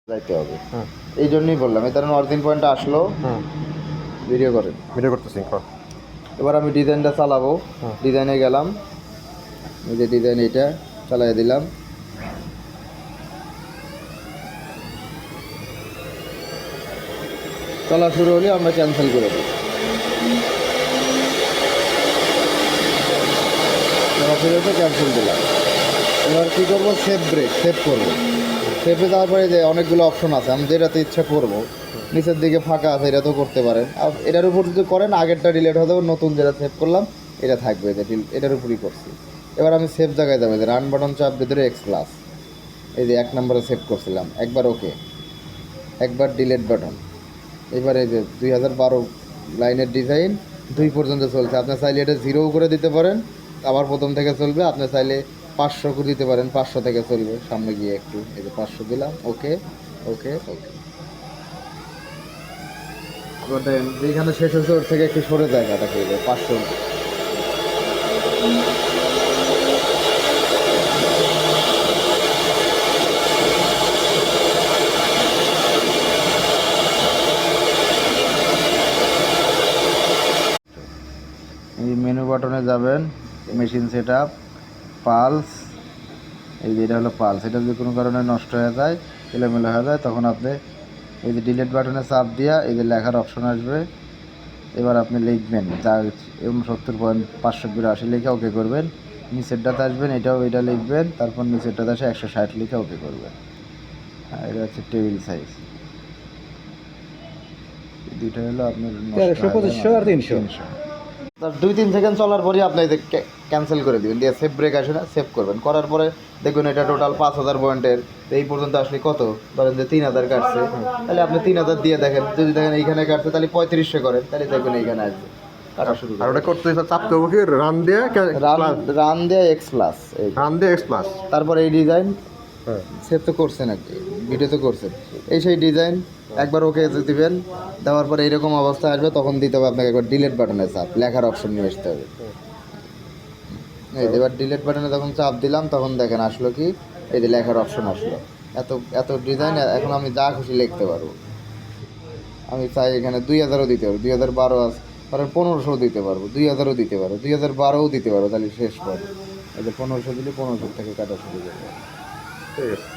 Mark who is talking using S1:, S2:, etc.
S1: যাইতে হবে। এই জন্যই বললাম, এই ধরেন অরিজিন পয়েন্টটা আসলো, ভিডিও করেন,
S2: ভিডিও করতেছি।
S1: এবার আমি ডিজাইনটা চালাবো। ডিজাইনে গেলাম, এই যে ডিজাইন, এইটা চালাই দিলাম। চলা শুরু হলে আমরা ক্যান্সেল করে দিই। চলা শুরু হতে ক্যান্সেল দিলাম। এবার কী করবো, সেভ ব্রেক, সেভ করবো। সেভে যাওয়ার পরে যে অনেকগুলো অপশন আছে, আমি যেটাতে ইচ্ছা করবো, নিচের দিকে ফাঁকা আছে, এটা তো করতে পারেন। আর এটার উপর যদি করেন, আগেরটা ডিলেট হয়ে যাবে, নতুন যেটা সেভ করলাম এটা থাকবে, এটার উপরই করছি। এবার আমি সেভ জায়গায় যাবো, যে রান বাটন চাপ ভিতরে X+, এই যে 1 নম্বরে সেভ করছিলাম, একবার ওকে, একবার ডিলেট বাটন। এবার এই যে 2012 লাইনের ডিজাইন 2 পর্যন্ত চলছে। আপনি চাইলে এটা 0 করে দিতে পারেন, আবার প্রথম থেকে চলবে। আপনি চাইলে 500 করে দিতে পারেন, 500 থেকে চলবে। সামনে গিয়ে একটু, এই যে 500 দিলাম, ওকে ওকে ওকে। এবার দেখেন যেখানে শেষ হচ্ছে ওর থেকে একটু সরে জায়গাটা করবে 500। এই মেনু বাটনে যাবেন, মেশিন সেট আপ, পালস, এই যে এটা হলো পালস। এটা যদি কোনো কারণে নষ্ট হয়ে যায়, এলোমেলো হয়ে যায়, তখন আপনি এই যে ডিলিট বাটনে চাপ দিয়া এই যে লেখার অপশন আসবে। এবার আপনি লিখবেন যা 69.582 লিখে ওকে করবেন। নিচেরটাতে আসবেন, এটা লিখবেন, তারপর নিচেরটাতে আসে 160 লিখে ওকে করবেন। এটা হচ্ছে টেবিল সাইজ। দুইটা হলো আপনার
S2: 1300, 2500 আর 300।
S1: 2-3 সেকেন্ড চলার পরে আপনি এই যে ক্যান্সেল করে দিবেন, দিয়ে সেভ ব্রেক আসে না, সেভ করবেন। করার পরে দেখবেন এটা টোটাল 5000 পয়েন্টের। এই পর্যন্ত আসলে কত, ধরেন যে 3000 কাটছে, তাহলে আপনি 3000 দিয়ে দেখেন। যদি দেখেন এইখানে কাটছে, তাহলে 3500 করেন, তাহলে দেখবেন এইখানে আসবে, কাটা শুরু
S2: আর
S1: করবেন।
S2: ওটা করতে চাপতে হবে কি, রান দিয়ে
S1: রান দিয়ে X+,
S2: রান দিয়ে X+।
S1: তারপর এই ডিজাইন
S2: হ্যাঁ,
S1: সেভ তো করছেন, নাকি ভিডিও তো করছেন, এই সেই ডিজাইন একবার ওকে দিবেন। দেওয়ার পরে এইরকম অবস্থা আসবে, তখন দিতে হবে আপনাকে একবার ডিলিট বাটনে চাপ, লেখার অপশন নিয়ে আসতে হবে। এই যে এবার ডিলিট বাটনে যখন চাপ দিলাম, তখন দেখেন আসলো কি, এই যে লেখার অপশন আসলো। এত এত ডিজাইন, এখন আমি যা খুশি লিখতে পারবো। আমি চাই এখানে 2000ও দিতে পারবো, 2012 আছে, কারণ 1500 দিতে পারবো, 2000ও দিতে পারবো, 2012ও দিতে পারবো, তাহলে শেষ পর এই যে 1500 দিলে 1500 থেকে কাটা শুরু করবো।
S2: ঠিক আছে।